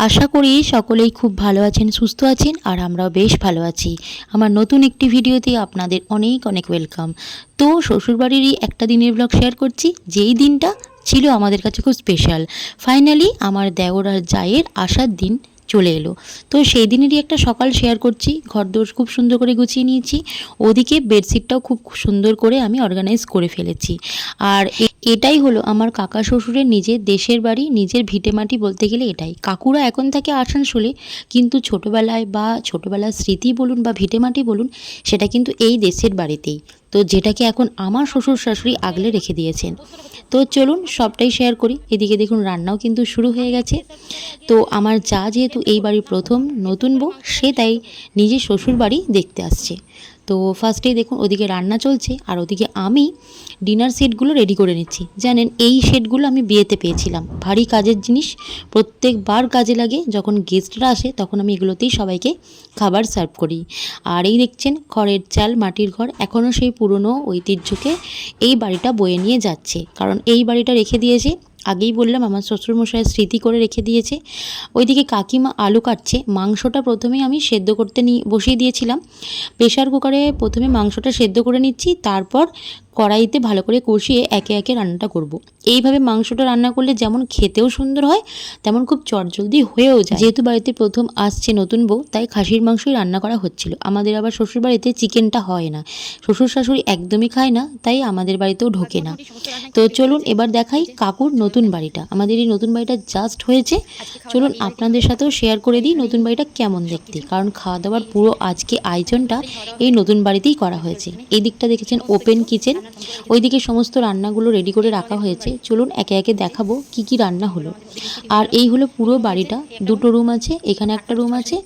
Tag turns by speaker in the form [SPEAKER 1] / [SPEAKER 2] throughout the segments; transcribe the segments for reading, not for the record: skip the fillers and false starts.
[SPEAKER 1] আশা করি সকলেই খুব ভালো আছেন, সুস্থ আছেন, আর আমরাও বেশ ভালো আছি। আমার নতুন একটি ভিডিওতে আপনাদের অনেক অনেক ওয়েলকাম। তো শ্বশুরবাড়িরই একটা দিনের ব্লগ শেয়ার করছি, যেই দিনটা ছিল আমাদের কাছে খুব স্পেশাল। ফাইনালি আমার দেওর আর জায়ের আসার দিন চলে এলো। তো সেই দিনেরই একটা সকাল শেয়ার করছি। ঘরদোর খুব সুন্দর করে গুছিয়ে নিয়েছি, ওদিকে বেডশিটটাও খুব সুন্দর করে আমি অর্গানাইজ করে ফেলেছি। আর এটাই হলো আমার কাকা শ্বশুরের নিজের দেশের বাড়ি, নিজের ভিটেমাটি বলতে গেলে এটাই। কাকুরা এখন থাকে আসানসোলে, কিন্তু ছোটোবেলায় বা ছোটোবেলার স্মৃতি বলুন বা ভিটেমাটি বলুন, সেটা কিন্তু এই দেশের বাড়িতেই। তো যেটাকে এখন আমার শ্বশুর শাশুড়ি আগলে রেখে দিয়েছেন। তো চলুন সবটাই শেয়ার করি। এদিকে দেখুন রান্নাও কিন্তু শুরু হয়ে গেছে। তো আমার যা যেহেতু এই বাড়ির প্রথম নতুন বউ, সে তাই নিজের শ্বশুর বাড়ি দেখতে আসছে। তো ফার্স্টেই দেখুন ওদিকে রান্না চলছে, আর ওদিকে আমি ডিনার সেটগুলো রেডি করে নিচ্ছি। জানেন এই সেটগুলো আমি বিয়েতে পেয়েছিলাম, ভারী কাজের জিনিস, প্রত্যেকবার কাজে লাগে। যখন গেস্টরা আসে তখন আমি এগুলোতেই সবাইকে খাবার সার্ভ করি। আর এই দেখছেন খড়ের চাল, মাটির ঘর, এখনও সেই পুরনো ঐতিহ্যকে এই বাড়িটা বয়ে নিয়ে যাচ্ছে। কারণ এই বাড়িটা রেখে দিয়েছে, আগেই বললাম আমার শ্বশুরমশাই স্মৃতি করে রেখে দিয়েছে। ওইদিকে কাকিমা আলু কাটছে। মাংসটা প্রথমেই আমি সেদ্ধ করতে বসিয়ে দিয়েছিলাম। প্রেশার কুকারে প্রথমে মাংসটা সেদ্ধ করে নিচ্ছি, তারপর কড়াইতে ভালো করে কষিয়ে একে একে রান্নাটা করব। এইভাবে মাংসটা রান্না করলে যেমন খেতেও সুন্দর হয়, তেমন খুব চটজলদি হয়েও যায়। যেহেতু বাড়িতে প্রথম আসছে নতুন বউ, তাই খাসির মাংসই রান্না করা হচ্ছিল। আমাদের আবার শ্বশুর বাড়িতে চিকেনটা হয় না, শ্বশুর শাশুড়ি একদমই খায় না, তাই আমাদের বাড়িতেও ঢোকে না। তো চলুন এবার দেখাই কাকুর নতুন বাড়িটা। আমাদের এই নতুন বাড়িটা জাস্ট হয়েছে, চলুন আপনাদের সাথেও শেয়ার করে দিই নতুন বাড়িটা কেমন দেখতে। কারণ খাওয়া দাওয়ার পুরো আজকে আয়োজনটা এই নতুন বাড়িতেই করা হয়েছে। এই দিকটা দেখেছেন ওপেন কিচেন, ওইদিকে সমস্ত রান্নাগুলো রেডি করে রাখা হয়েছে। চলুন একে একে দেখাবো কি কি রান্না হলো। আর এই হলো পুরো বাড়িটা, দুটো রুম আছে, এখানে একটা রুম আছে।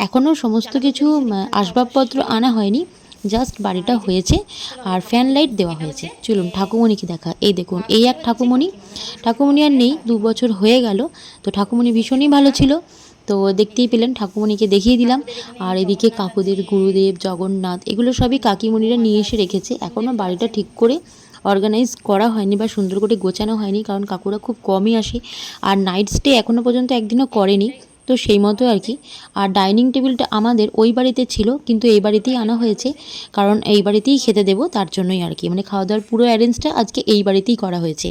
[SPEAKER 1] এখনও সমস্ত কিছু আসবাবপত্র আনা হয়নি, জাস্ট বাড়িটা হয়েছে আর ফ্যান লাইট দেওয়া হয়েছে। চলুন ঠাকুমণিকে দেখা। এই দেখুন এই এক ঠাকুমণি, ঠাকুমণি আর নেই, 2 বছর হয়ে গেল। তো ঠাকুমণি ভীষণই ভালো ছিল। তো দেখতেই পেলেন ঠাকুমণিকে দেখিয়ে দিলাম। আর এদিকে কাকুদের গুরুদেব, জগন্নাথ, এগুলো সবই কাকিমণিরা নিয়ে এসে রেখেছে। এখনও বাড়িটা ঠিক করে অর্গানাইজ করা হয়নি বা সুন্দর করে গোছানো হয়নি, কারণ কাকুরা খুব কমই আসে। আর নাইট স্টে এখনও পর্যন্ত একদিনও করেনি, তো সেই মতো আর কি। আর ডাইনিং টেবিলটা আমাদের ওই বাড়িতে ছিল, কিন্তু এই বাড়িতেই আনা হয়েছে, কারণ এই বাড়িতেই খেতে দেবো, তার জন্যই আর কি। মানে খাওয়া দাওয়ার পুরো অ্যারেঞ্জটা আজকে এই বাড়িতেই করা হয়েছে।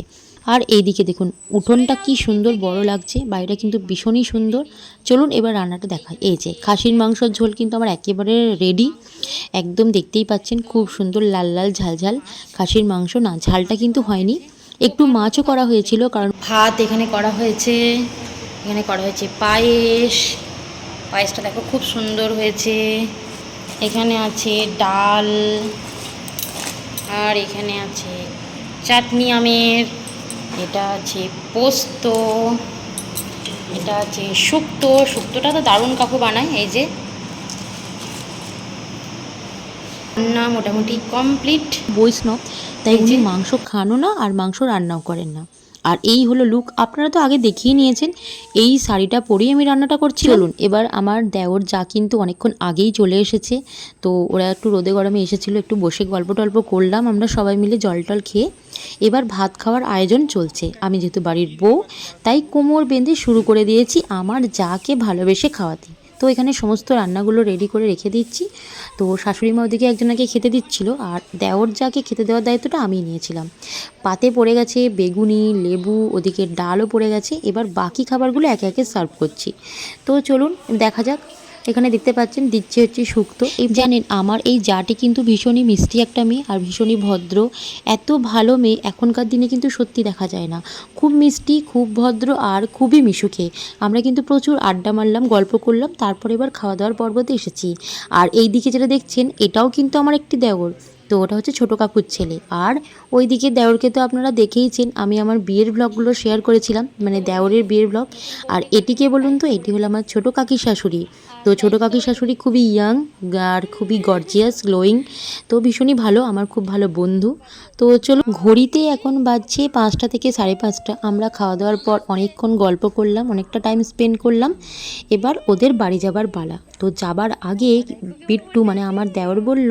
[SPEAKER 1] আর এইদিকে দেখুন উঠোনটা কি সুন্দর বড় লাগছে, বাড়িটা কিন্তু ভীষণই সুন্দর। চলুন এবার রান্নাটা দেখাই। এই যে খাসির মাংসর ঝোল কিন্তু আমার একেবারে রেডি, একদম দেখতেই পাচ্ছেন খুব সুন্দর লাল লাল ঝাল ঝাল খাসির মাংস। না ঝালটা কিন্তু হয়নি, একটু মাছও করা হয়েছিল, কারণ ভাত এখানে করা হয়েছে, এখানে করা হয়েছে পায়েস। পায়েসটা দেখো খুব সুন্দর হয়েছে। এখানে আছে ডাল, আর এখানে আছে চাটনি আমের, এটা আছে পোস্ত, এটা আছে শুক্তো। শুক্তোটা তো দারুণ কাকু বানায়। এই যে রান্না মোটামুটি কমপ্লিট। বৈষ্ণব, তাই উনি মাংস খানও না আর মাংস রান্নাও করেন না। আর এই হলো লুক, আপনারা তো আগে দেখিয়ে নিয়েছেন। এই শাড়িটা পরেই আমি রান্নাটা করছি। চলুন এবার আমার দেওর যা কিন্তু অনেকক্ষণ আগেই চলে এসেছে। তো ওরা একটু রোদে গরমে এসেছিলো, একটু বসে গল্প টল্প করলাম আমরা সবাই মিলে, জল টল খেয়ে এবার ভাত খাওয়ার আয়োজন চলছে। আমি যেহেতু বাড়ির বউ, তাই কোমর বেঁধে শুরু করে দিয়েছি আমার যাকে ভালোবেসে খাওয়াতে। তো এখানে সমস্ত রান্নাগুলো রেডি করে রেখে দিচ্ছি। তো শাশুড়ি মা ওদিকে একজনকে খেতে দিচ্ছিল, আর দেওর যাকে খেতে দেওয়ার দায়িত্বটা আমি নিয়েছিলাম। পাতে পড়ে গেছে বেগুনি, লেবু, ওদিকে ডালও পড়ে গেছে। এবার বাকি খাবারগুলো একে একে সার্ভ করছি। তো চলুন দেখা যাক। এখানে দেখতে পাচ্ছেন দিচ্ছি হচ্ছে শুক্তো। এই জানেন আমার এই জাটি কিন্তু ভীষণই মিষ্টি একটা মেয়ে, আর ভীষণই ভদ্র। এত ভালো মেয়ে এখনকার দিনে কিন্তু সত্যি দেখা যায় না। খুব মিষ্টি, খুব ভদ্র, আর খুবই মিশুকে। আমরা কিন্তু প্রচুর আড্ডা মারলাম, গল্প করলাম, তারপর এবার খাওয়া দাওয়ার পর্বতে এসেছি। আর এই দিকে যেটা দেখছেন এটাও কিন্তু আমার একটি দেওর। তো ওটা হচ্ছে ছোটো কাকুর ছেলে। আর ওই দিকে দেওরকে তো আপনারা দেখেইছেন, আমি আমার বিয়ের ব্লগগুলো শেয়ার করেছিলাম, মানে দেওরের বিয়ের ব্লগ। আর এটিকে বলুন তো, এটি হলো আমার ছোটো কাকির শাশুড়ি। তো ছোটো কাকির শাশুড়ি খুবই ইয়াং আর খুবই গর্জিয়াস, গ্লোয়িং। তো ভীষণই ভালো, আমার খুব ভালো বন্ধু। তো চলো, ঘড়িতে এখন বাজছে 5টা থেকে 5:30। আমরা খাওয়া দাওয়ার পর অনেকক্ষণ গল্প করলাম, অনেকটা টাইম স্পেন্ড করলাম। এবার ওদের বাড়ি যাবার পালা। তো যাবার আগে বিট্টু মানে আমার দেওর বলল,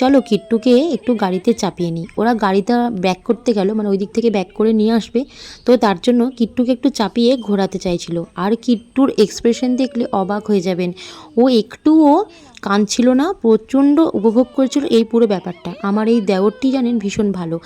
[SPEAKER 1] চলো কিট্টুকে কিট্টুকে একটু গাড়িতে চাপিয়ে নিই। ওরা গাড়িটা ব্যাক করতে গেল, মানে ওই দিক থেকে ব্যাক করে নিয়ে আসবে, তো তার জন্য কিট্টুকে একটু চাপিয়ে ঘোরাতে চাইছিল। আর কিট্টুর এক্সপ্রেশন দেখলে অবাক হয়ে যাবেন, ও একটুও কাঁদছিল না, প্রচণ্ড উপভোগ করেছিল এই পুরো ব্যাপারটা। আমার এই দেওরটি জানেন ভীষণ ভালো,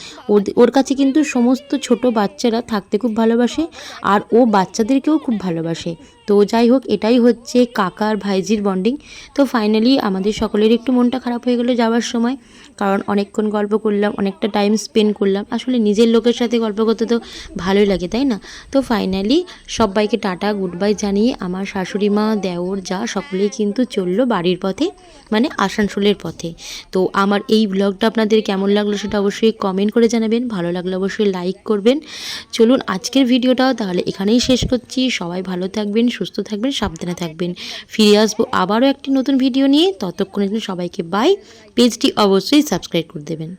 [SPEAKER 1] ওর কাছে কিন্তু সমস্ত ছোট বাচ্চারা থাকতে খুব ভালোবাসে, আর ও বাচ্চাদেরকেও খুব ভালোবাসে। তো যাই হোক, এটাই হচ্ছে কাকার ভাইজির বন্ডিং। তো ফাইনালি আমাদের সকলের একটু মনটা খারাপ হয়ে গেলো যাওয়ার সময়, কারণ অনেকক্ষণ গল্প করলাম, অনেকটা টাইম স্পেন্ড করলাম। আসলে নিজের লোকের সাথে গল্প করতে তো ভালোই লাগে, তাই না? তো ফাইনালি সবাইকে টাটা গুড বাই জানিয়ে আমার শাশুড়ি মা, দেওর, যা সকলেই কিন্তু চললো বাড়ির পথে, মানে আসানসোলের পথে। তো আমার এই ব্লগটা আপনাদের কেমন লাগলো সেটা অবশ্যই কমেন্ট করে জানাবেন, ভালো লাগলে অবশ্যই লাইক করবেন। চলুন আজকের ভিডিওটাও তাহলে এখানেই শেষ করছি। সবাই ভালো থাকবেন, সুস্থ থাকবেন, সাবধানে থাকবেন। ফিরে আসবো আবারও একটি নতুন ভিডিও নিয়ে, ততক্ষণের জন্য সবাইকে বাই। পেজটি অবশ্যই সাবস্ক্রাইব করে দেবেন।